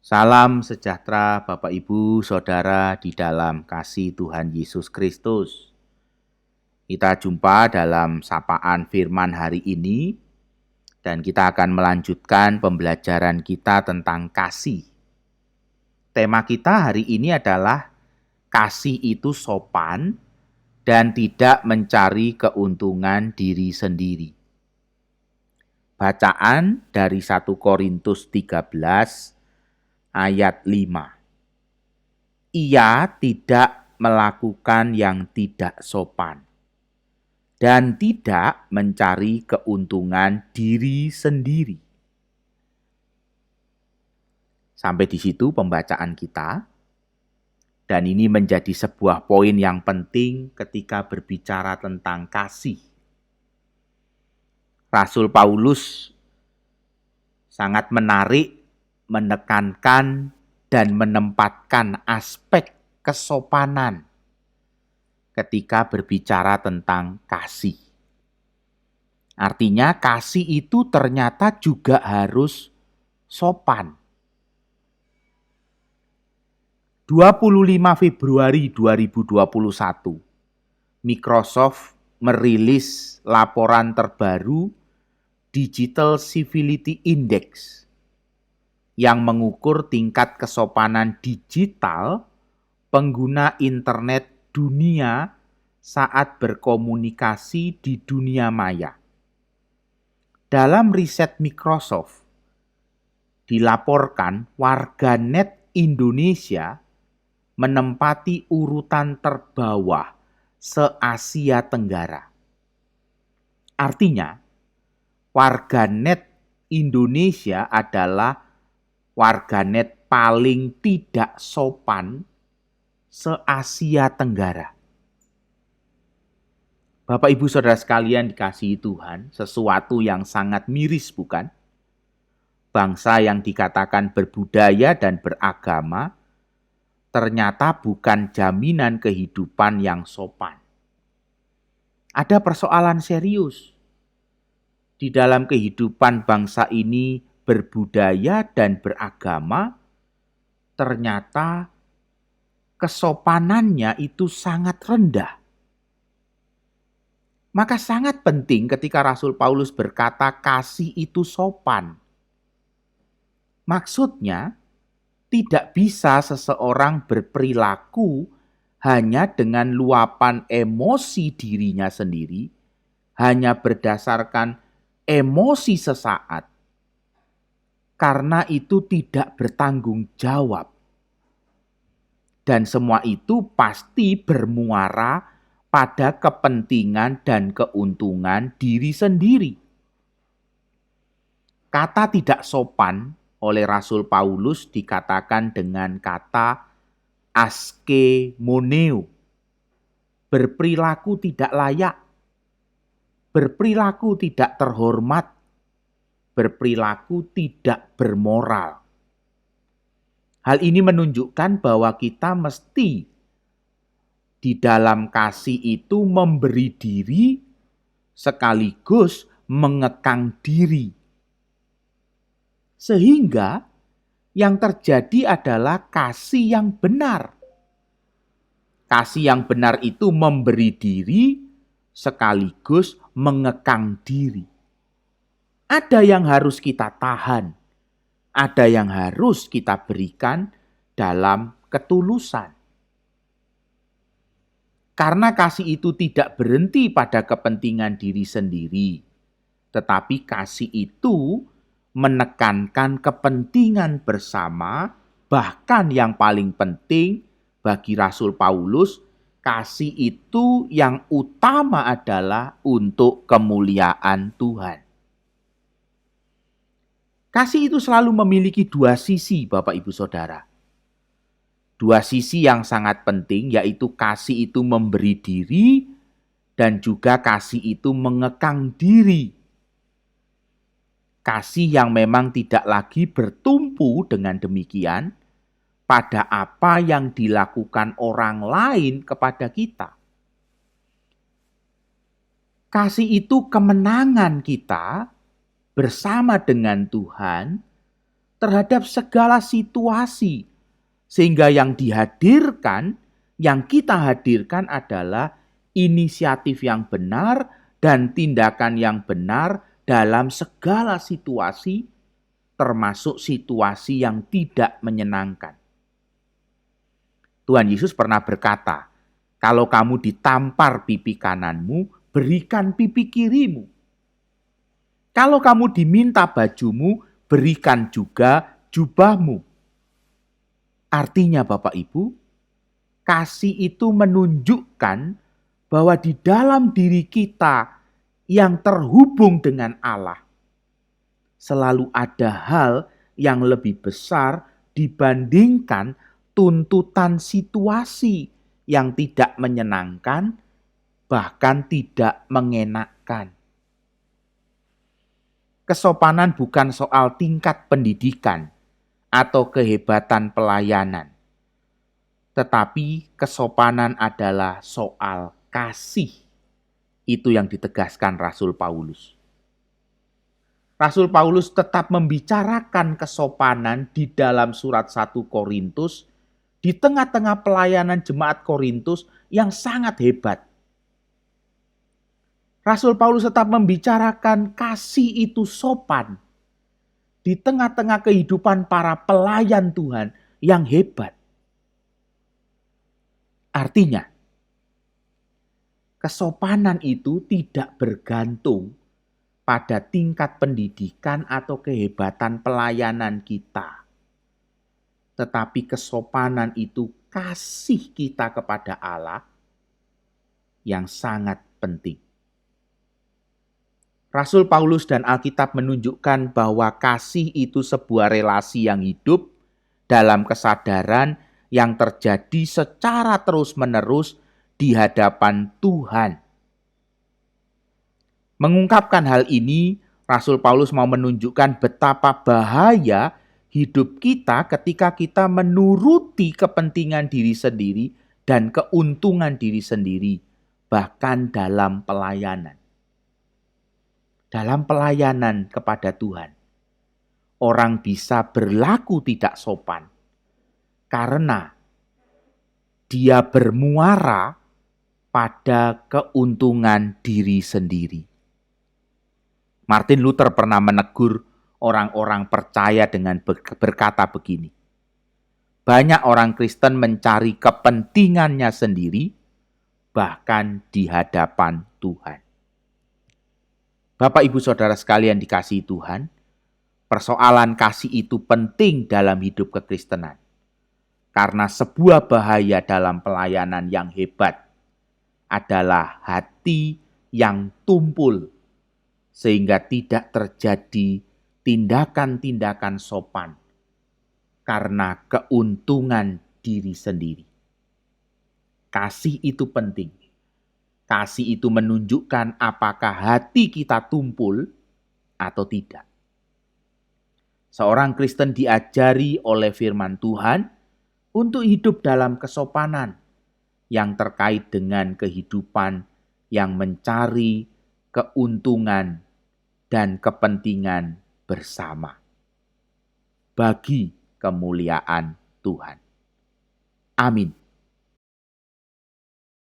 Salam sejahtera Bapak Ibu Saudara di dalam kasih Tuhan Yesus Kristus. Kita jumpa dalam sapaan firman hari ini dan kita akan melanjutkan pembelajaran kita tentang kasih. Tema kita hari ini adalah kasih itu sopan dan tidak mencari keuntungan diri sendiri. Bacaan dari 1 Korintus 13 ayat 5. Ia tidak melakukan yang tidak sopan dan tidak mencari keuntungan diri sendiri. Sampai di situ pembacaan kita. Dan ini menjadi sebuah poin yang penting ketika berbicara tentang kasih. Rasul Paulus sangat menarik, menekankan, dan menempatkan aspek kesopanan ketika berbicara tentang kasih. Artinya kasih itu ternyata juga harus sopan. 25 Februari 2021, Microsoft merilis laporan terbaru Digital Civility Index yang mengukur tingkat kesopanan digital pengguna internet dunia saat berkomunikasi di dunia maya. Dalam riset Microsoft, dilaporkan warganet Indonesia menempati urutan terbawah se-Asia Tenggara. Artinya, warganet Indonesia adalah warganet paling tidak sopan se-Asia Tenggara. Bapak Ibu Saudara sekalian dikasihi Tuhan, sesuatu yang sangat miris bukan? Bangsa yang dikatakan berbudaya dan beragama ternyata bukan jaminan kehidupan yang sopan. Ada persoalan serius di dalam kehidupan bangsa ini berbudaya dan beragama, ternyata kesopanannya itu sangat rendah. Maka sangat penting ketika Rasul Paulus berkata kasih itu sopan. Maksudnya, tidak bisa seseorang berperilaku hanya dengan luapan emosi dirinya sendiri, hanya berdasarkan emosi sesaat, karena itu tidak bertanggung jawab. Dan semua itu pasti bermuara pada kepentingan dan keuntungan diri sendiri. Kata tidak sopan oleh Rasul Paulus dikatakan dengan kata askemoneo, berperilaku tidak layak, berperilaku tidak terhormat, berperilaku tidak bermoral. Hal ini menunjukkan bahwa kita mesti di dalam kasih itu memberi diri sekaligus mengekang diri. Sehingga yang terjadi adalah kasih yang benar. Kasih yang benar itu memberi diri sekaligus mengekang diri. Ada yang harus kita tahan, ada yang harus kita berikan dalam ketulusan. Karena kasih itu tidak berhenti pada kepentingan diri sendiri, tetapi kasih itu menekankan kepentingan bersama, bahkan yang paling penting bagi Rasul Paulus, kasih itu yang utama adalah untuk kemuliaan Tuhan. Kasih itu selalu memiliki dua sisi, Bapak Ibu Saudara. Dua sisi yang sangat penting, yaitu kasih itu memberi diri dan juga kasih itu mengekang diri. Kasih yang memang tidak lagi bertumpu dengan demikian pada apa yang dilakukan orang lain kepada kita. Kasih itu kemenangan kita bersama dengan Tuhan terhadap segala situasi. Sehingga yang kita hadirkan adalah inisiatif yang benar dan tindakan yang benar dalam segala situasi, termasuk situasi yang tidak menyenangkan. Tuhan Yesus pernah berkata, kalau kamu ditampar pipi kananmu, berikan pipi kirimu. Kalau kamu diminta bajumu, berikan juga jubahmu. Artinya Bapak Ibu, kasih itu menunjukkan bahwa di dalam diri kita yang terhubung dengan Allah, selalu ada hal yang lebih besar dibandingkan tuntutan situasi yang tidak menyenangkan, bahkan tidak mengenakkan. Kesopanan bukan soal tingkat pendidikan atau kehebatan pelayanan, tetapi kesopanan adalah soal kasih. Itu yang ditegaskan Rasul Paulus. Rasul Paulus tetap membicarakan kesopanan di dalam surat 1 Korintus, di tengah-tengah pelayanan jemaat Korintus yang sangat hebat. Rasul Paulus tetap membicarakan kasih itu sopan di tengah-tengah kehidupan para pelayan Tuhan yang hebat. Artinya, kesopanan itu tidak bergantung pada tingkat pendidikan atau kehebatan pelayanan kita. Tetapi kesopanan itu kasih kita kepada Allah yang sangat penting. Rasul Paulus dan Alkitab menunjukkan bahwa kasih itu sebuah relasi yang hidup dalam kesadaran yang terjadi secara terus-menerus di hadapan Tuhan. Mengungkapkan hal ini, Rasul Paulus mau menunjukkan betapa bahaya hidup kita ketika kita menuruti kepentingan diri sendiri dan keuntungan diri sendiri, bahkan dalam pelayanan. Dalam pelayanan kepada Tuhan, orang bisa berlaku tidak sopan karena dia bermuara pada keuntungan diri sendiri. Martin Luther pernah menegur orang-orang percaya dengan berkata begini, banyak orang Kristen mencari kepentingannya sendiri, bahkan di hadapan Tuhan. Bapak, Ibu, Saudara sekalian dikasihi Tuhan, persoalan kasih itu penting dalam hidup kekristenan. Karena sebuah bahaya dalam pelayanan yang hebat adalah hati yang tumpul, sehingga tidak terjadi tindakan-tindakan sopan karena keuntungan diri sendiri. Kasih itu penting. Kasih itu menunjukkan apakah hati kita tumpul atau tidak. Seorang Kristen diajari oleh firman Tuhan untuk hidup dalam kesopanan yang terkait dengan kehidupan yang mencari keuntungan dan kepentingan bersama bagi kemuliaan Tuhan. Amin.